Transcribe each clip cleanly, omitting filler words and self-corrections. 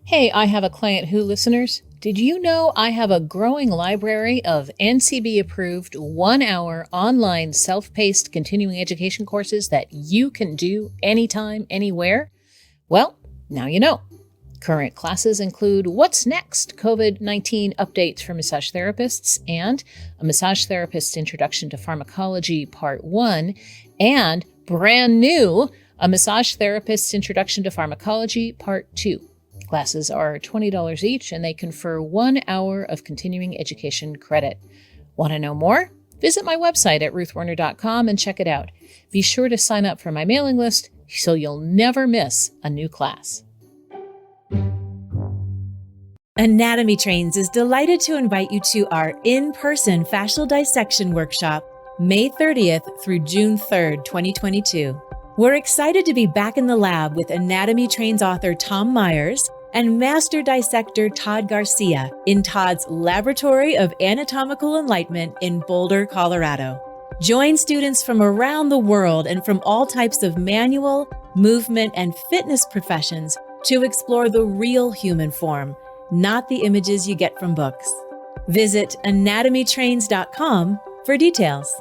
Hey, I have a client who listeners. Did you know I have a growing library of NCB-approved 1-hour online self-paced continuing education courses that you can do anytime, anywhere? Well, now you know. Current classes include What's Next? COVID-19 updates for massage therapists and a massage therapist's introduction to pharmacology part 1 and brand new, a massage therapist's introduction to pharmacology part 2. Classes are $20 each and they confer 1 hour of continuing education credit. Want to know more? Visit my website at ruthwerner.com and check it out. Be sure to sign up for my mailing list so you'll never miss a new class. Anatomy Trains is delighted to invite you to our in-person fascial dissection workshop, May 30th through June 3rd, 2022. We're excited to be back in the lab with Anatomy Trains author Tom Myers and master dissector Todd Garcia in Todd's Laboratory of Anatomical Enlightenment in Boulder, Colorado. Join students from around the world and from all types of manual, movement, and fitness professions to explore the real human form, not the images you get from books. Visit anatomytrains.com for details.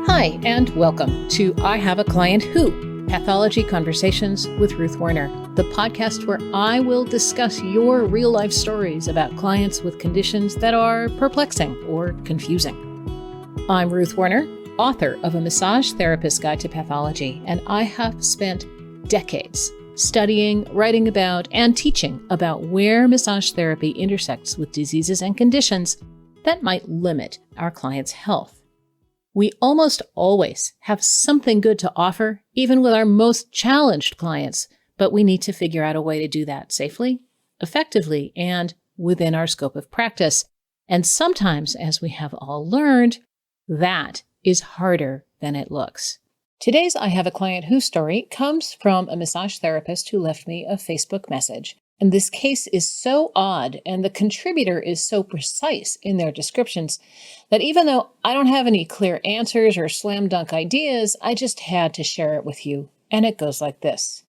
Hi, and welcome to I Have a Client Who, Pathology Conversations with Ruth Werner, the podcast where I will discuss your real-life stories about clients with conditions that are perplexing or confusing. I'm Ruth Werner, author of A Massage Therapist's Guide to Pathology, and I have spent decades studying, writing about, and teaching about where massage therapy intersects with diseases and conditions that might limit our clients' health. We almost always have something good to offer, even with our most challenged clients, but we need to figure out a way to do that safely, effectively, and within our scope of practice. And sometimes, as we have all learned, that is harder than it looks. Today's I Have a Client Who story comes from a massage therapist who left me a Facebook message. And this case is so odd and the contributor is so precise in their descriptions that even though I don't have any clear answers or slam dunk ideas, I just had to share it with you. And it goes like this.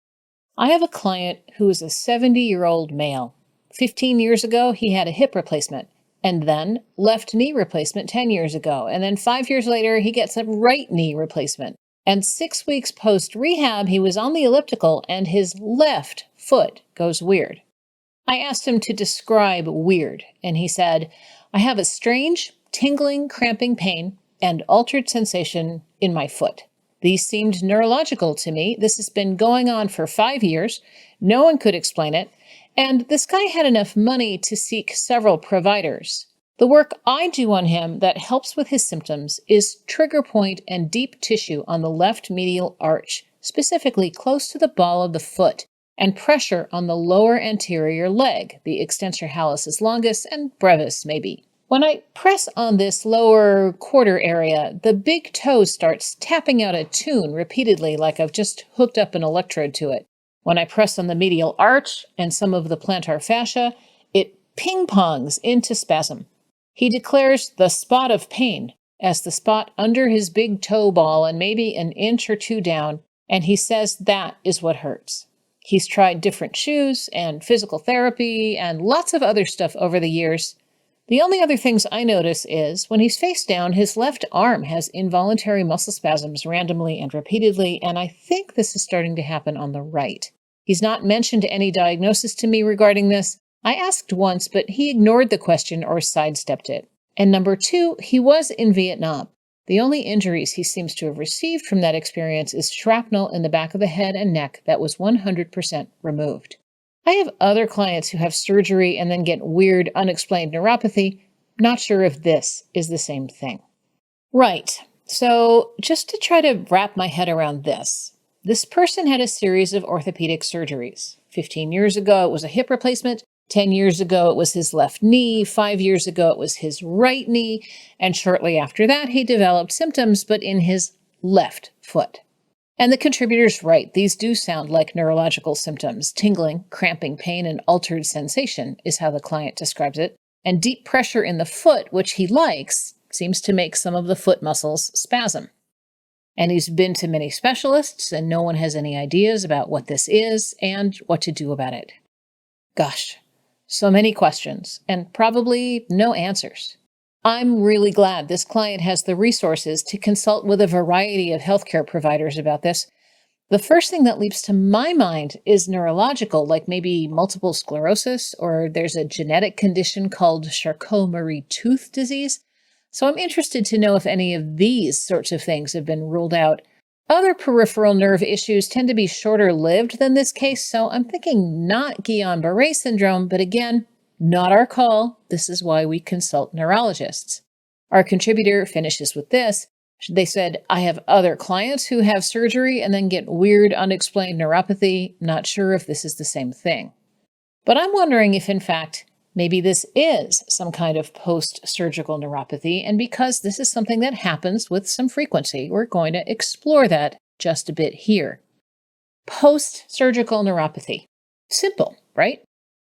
I have a client who is a 70-year-old male. 15 years ago, he had a hip replacement and then left knee replacement 10 years ago. And then 5 years later, he gets a right knee replacement. And 6 weeks post-rehab, he was on the elliptical and his left foot goes weird. I asked him to describe weird, and he said, I have a strange, tingling, cramping pain and altered sensation in my foot. These seemed neurological to me. This has been going on for 5 years. No one could explain it. And this guy had enough money to seek several providers. The work I do on him that helps with his symptoms is trigger point and deep tissue on the left medial arch, specifically close to the ball of the foot, and pressure on the lower anterior leg, the extensor hallucis longus and brevis maybe. When I press on this lower quarter area, the big toe starts tapping out a tune repeatedly like I've just hooked up an electrode to it. When I press on the medial arch and some of the plantar fascia, it ping-pongs into spasm. He declares the spot of pain as the spot under his big toe ball and maybe an inch or two down, and he says that is what hurts. He's tried different shoes and physical therapy and lots of other stuff over the years. The only other things I notice is when he's face down, his left arm has involuntary muscle spasms randomly and repeatedly, and I think this is starting to happen on the right. He's not mentioned any diagnosis to me regarding this. I asked once, but he ignored the question or sidestepped it. And number 2, he was in Vietnam. The only injuries he seems to have received from that experience is shrapnel in the back of the head and neck that was 100% removed. I have other clients who have surgery and then get weird, unexplained neuropathy. Not sure if this is the same thing. Right. So just to try to wrap my head around this person had a series of orthopedic surgeries. 15 years ago, it was a hip replacement. 10 years ago, it was his left knee. 5 years ago, it was his right knee. And shortly after that, he developed symptoms, but in his left foot. And the contributor's right. These do sound like neurological symptoms. Tingling, cramping pain, and altered sensation is how the client describes it. And deep pressure in the foot, which he likes, seems to make some of the foot muscles spasm. And he's been to many specialists, and no one has any ideas about what this is and what to do about it. Gosh, so many questions, and probably no answers. I'm really glad this client has the resources to consult with a variety of healthcare providers about this. The first thing that leaps to my mind is neurological, like maybe multiple sclerosis, or there's a genetic condition called Charcot-Marie-Tooth disease. So I'm interested to know if any of these sorts of things have been ruled out. Other peripheral nerve issues tend to be shorter-lived than this case, so I'm thinking not Guillain-Barré syndrome, but again, not our call. This is why we consult neurologists. Our contributor finishes with this. They said, I have other clients who have surgery and then get weird, unexplained neuropathy. Not sure if this is the same thing. But I'm wondering if, in fact, maybe this is some kind of post-surgical neuropathy, and because this is something that happens with some frequency, we're going to explore that just a bit here. Post-surgical neuropathy. Simple, right?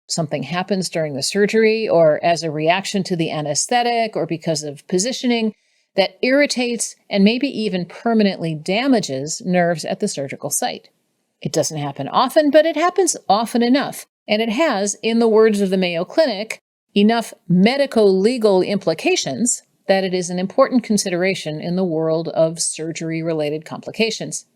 Something happens during the surgery or as a reaction to the anesthetic or because of positioning that irritates and maybe even permanently damages nerves at the surgical site. It doesn't happen often, but it happens often enough. And it has, in the words of the Mayo Clinic, enough medico-legal implications that it is an important consideration in the world of surgery-related complications.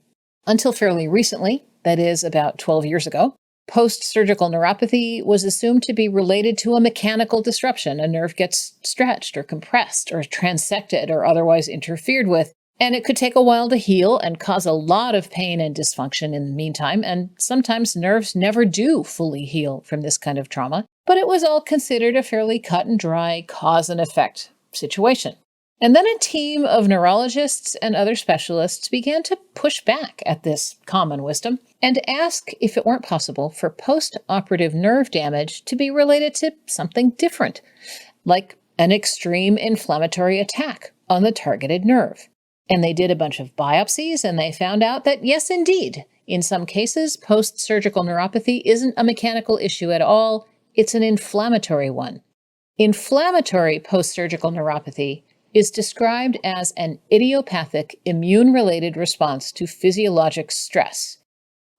Until fairly recently, that is about 12 years ago, post-surgical neuropathy was assumed to be related to a mechanical disruption. A nerve gets stretched or compressed or transected or otherwise interfered with, and it could take a while to heal and cause a lot of pain and dysfunction in the meantime, and sometimes nerves never do fully heal from this kind of trauma, but it was all considered a fairly cut and dry cause and effect situation. And then a team of neurologists and other specialists began to push back at this common wisdom and ask if it weren't possible for post-operative nerve damage to be related to something different, like an extreme inflammatory attack on the targeted nerve. And they did a bunch of biopsies, and they found out that, yes, indeed, in some cases, post-surgical neuropathy isn't a mechanical issue at all, it's an inflammatory one. Inflammatory post-surgical neuropathy is described as an idiopathic immune-related response to physiologic stress.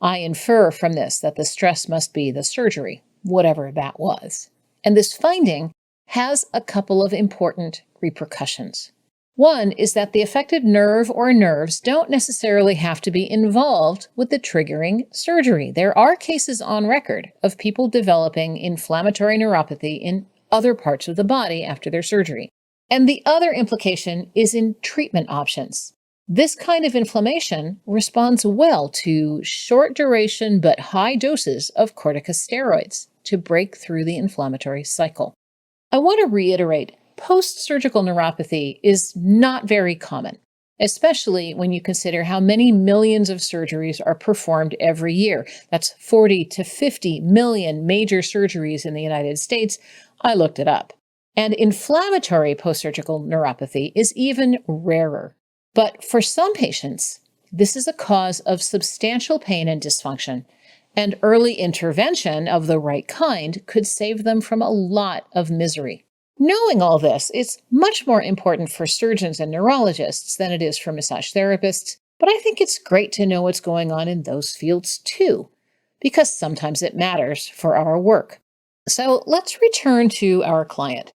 I infer from this that the stress must be the surgery, whatever that was. And this finding has a couple of important repercussions. One is that the affected nerve or nerves don't necessarily have to be involved with the triggering surgery. There are cases on record of people developing inflammatory neuropathy in other parts of the body after their surgery. And the other implication is in treatment options. This kind of inflammation responds well to short duration but high doses of corticosteroids to break through the inflammatory cycle. I want to reiterate, post-surgical neuropathy is not very common, especially when you consider how many millions of surgeries are performed every year. That's 40 to 50 million major surgeries in the United States. I looked it up. And inflammatory post-surgical neuropathy is even rarer. But for some patients, this is a cause of substantial pain and dysfunction, and early intervention of the right kind could save them from a lot of misery. Knowing all this is much more important for surgeons and neurologists than it is for massage therapists, but I think it's great to know what's going on in those fields too, because sometimes it matters for our work. So let's return to our client.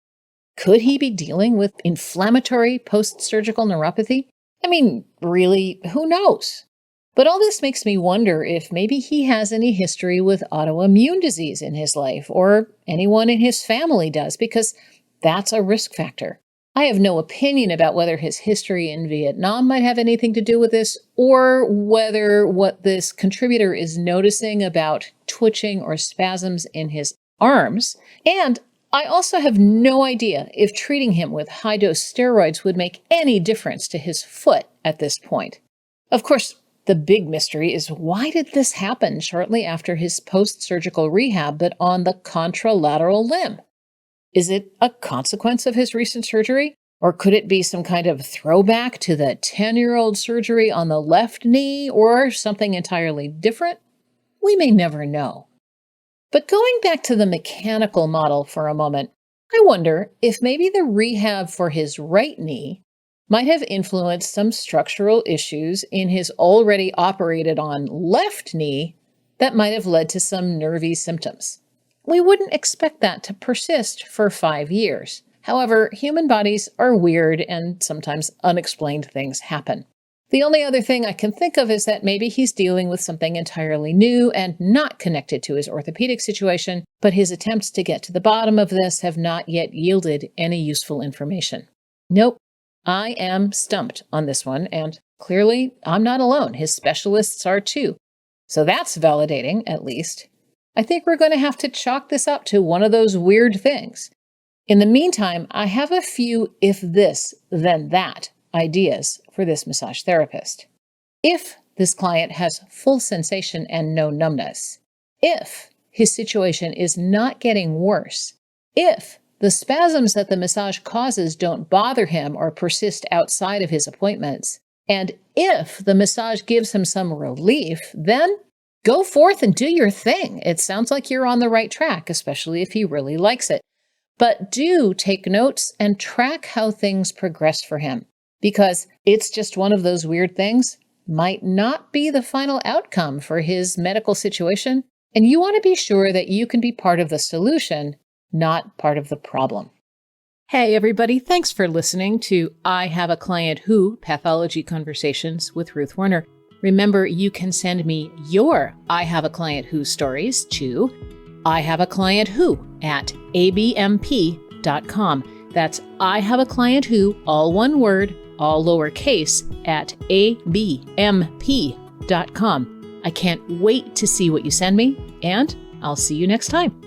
Could he be dealing with inflammatory post-surgical neuropathy? I mean, really, who knows? But all this makes me wonder if maybe he has any history with autoimmune disease in his life, or anyone in his family does, because that's a risk factor. I have no opinion about whether his history in Vietnam might have anything to do with this, or whether what this contributor is noticing about twitching or spasms in his arms. And I also have no idea if treating him with high-dose steroids would make any difference to his foot at this point. Of course, the big mystery is, why did this happen shortly after his post-surgical rehab, but on the contralateral limb? Is it a consequence of his recent surgery? Or could it be some kind of throwback to the 10-year-old surgery on the left knee, or something entirely different? We may never know. But going back to the mechanical model for a moment, I wonder if maybe the rehab for his right knee might have influenced some structural issues in his already operated on left knee that might have led to some nervy symptoms. We wouldn't expect that to persist for 5 years. However, human bodies are weird and sometimes unexplained things happen. The only other thing I can think of is that maybe he's dealing with something entirely new and not connected to his orthopedic situation, but his attempts to get to the bottom of this have not yet yielded any useful information. Nope, I am stumped on this one, and clearly I'm not alone. His specialists are too. So that's validating, at least. I think we're going to have to chalk this up to one of those weird things. In the meantime, I have a few if this, then that ideas for this massage therapist. If this client has full sensation and no numbness, if his situation is not getting worse, if the spasms that the massage causes don't bother him or persist outside of his appointments, and if the massage gives him some relief, then go forth and do your thing. It sounds like you're on the right track, especially if he really likes it. But do take notes and track how things progress for him, because it's just one of those weird things, might not be the final outcome for his medical situation, and you want to be sure that you can be part of the solution, not part of the problem. Hey everybody, thanks for listening to I Have a Client Who Pathology Conversations with Ruth Werner. Remember, you can send me your I Have a Client Who stories to ihaveaclientwho@abmp.com. That's I Have a Client Who, all one word, all lowercase, at abmp.com. I can't wait to see what you send me, and I'll see you next time.